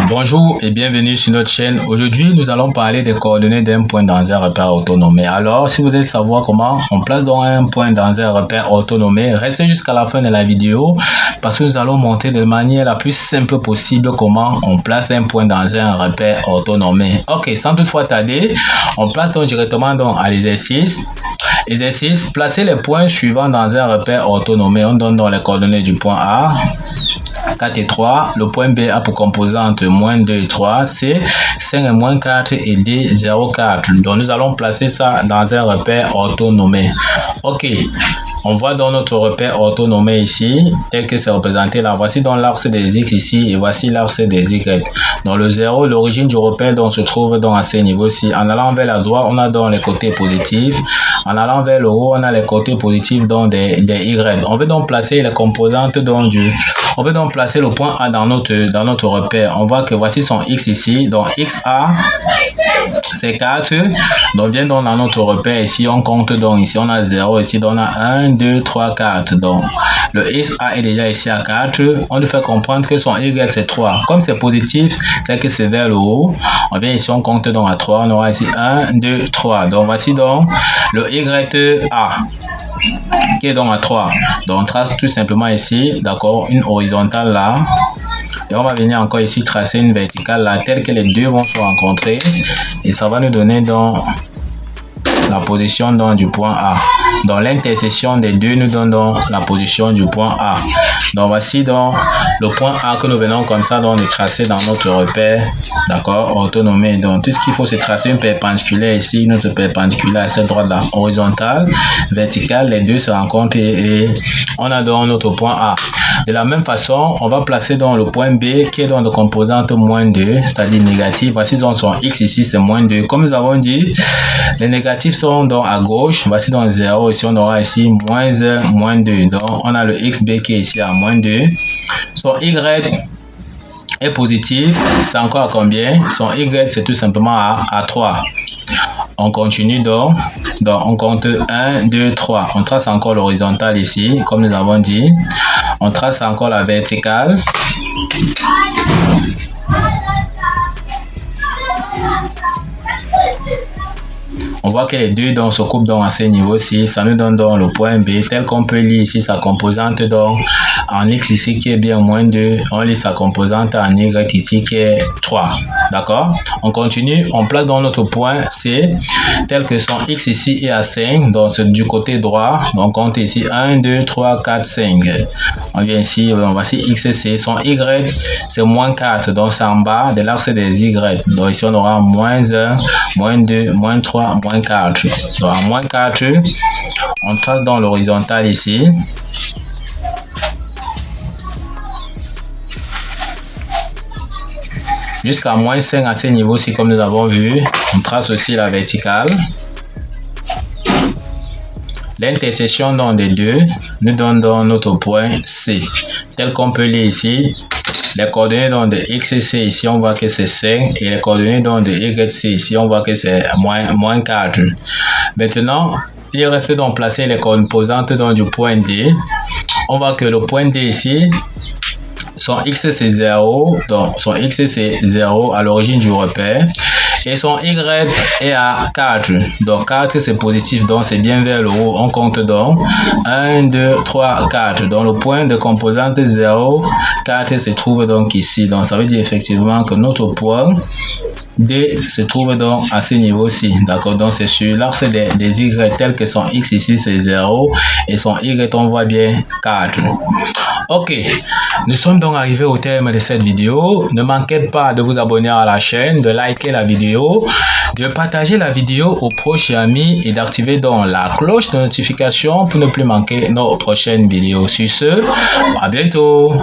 Bonjour et bienvenue sur notre chaîne. Aujourd'hui, nous allons parler des coordonnées d'un point dans un repère autonomé. Alors, si vous voulez savoir comment on place donc un point dans un repère autonomé, restez jusqu'à la fin de la vidéo parce que nous allons montrer de manière la plus simple possible comment on place un point dans un repère autonomé. Ok, sans toutefois tarder, on place donc directement donc à l'exercice. Exercice, placer les points suivants dans un repère autonomé. On donne donc les coordonnées du point A. 4 et 3, le point B a pour composante moins 2 et 3, C 5 et moins 4 et D 0, 4. Donc nous allons placer ça dans un repère autonomé. Ok, on voit dans notre repère autonomé ici, tel que c'est représenté là. Voici donc l'axe des X ici et voici l'axe des Y. Dans le 0, l'origine du repère donc se trouve donc à ce niveau-ci. En allant vers la droite, on a donc les côtés positifs. En allant vers le haut, on a les côtés positifs donc des Y. On veut donc placer les composantes donc on veut donc placer le point A dans notre repère. On voit que voici son X ici. Donc XA, c'est 4. Donc bien donc dans notre repère ici, on compte donc ici, on a 0 ici, donc on a 1, 2, 3, 4. Donc le XA est déjà ici à 4. On lui fait comprendre que son Y c'est 3. Comme c'est positif, c'est que c'est vers le haut. On vient ici, on compte donc à 3. On aura ici 1, 2, 3. Donc voici donc le YA qui est donc à 3. Donc on trace tout simplement ici, d'accord, une horizontale là. Et on va venir encore ici tracer une verticale là, telle que les deux vont se rencontrer. Et ça va nous donner donc la position donc du point A. Donc l'intersection des deux nous donne donc la position du point A. Donc voici donc le point A que nous venons comme ça donc de tracer dans notre repère, d'accord, autonomé. Donc tout ce qu'il faut, c'est tracer une perpendiculaire ici, notre perpendiculaire à cette droite là, horizontale, verticale, les deux se rencontrent et on a donc notre point A. De la même façon, on va placer dans le point B qui est dans de composante moins 2, c'est-à-dire négative. Voici donc son X ici, c'est moins 2. Comme nous avons dit, les négatifs sont donc à gauche. Voici donc 0. Ici, on aura ici moins 1, moins 2. Donc, on a le XB qui est ici à moins 2. Son Y est positif. C'est encore à combien? Son Y, c'est tout simplement à 3. On continue donc on compte 1, 2, 3. On trace encore l'horizontale ici, comme nous avons dit. On trace encore la verticale. On voit que les deux donc se coupent donc à ce niveau-ci. Ça nous donne donc le point B tel qu'on peut lire ici sa composante donc en X ici qui est bien moins 2. On lit sa composante en Y ici qui est 3. D'accord? On continue. On place donc notre point C tel que son X ici est à 5. Donc c'est du côté droit. Donc on compte ici 1, 2, 3, 4, 5. On vient ici. Voici X et C. Son Y c'est moins 4. Donc c'est en bas de l'axe des Y. Donc ici on aura moins 1, moins 2, moins 3, moins 4. Donc à moins 4, on trace dans l'horizontale ici. Jusqu'à moins 5 à ce niveau-ci, comme nous avons vu. On trace aussi la verticale. L'intersection des deux nous donne donc notre point C. Tel qu'on peut lire ici. Les coordonnées de X et C ici, on voit que c'est 5. Et les coordonnées de Y et C ici, on voit que c'est moins 4. Maintenant, il reste donc placer les composantes du point D. On voit que le point D ici, son X c'est 0. Donc son X c'est 0 à l'origine du repère. Et son Y est à 4. Donc 4 c'est positif, donc c'est bien vers le haut. On compte donc 1, 2, 3, 4. Donc le point de composante 0, 4 se trouve donc ici. Donc ça veut dire effectivement que notre point D se trouve donc à ce niveau-ci. D'accord? Donc c'est sur l'axe des Y tel que son X ici c'est 0 et son Y on voit bien 4. Ok, nous sommes donc arrivés au terme de cette vidéo. Ne manquez pas de vous abonner à la chaîne, de liker la vidéo, de partager la vidéo aux proches et amis et d'activer donc la cloche de notification pour ne plus manquer nos prochaines vidéos. Sur ce, à bientôt.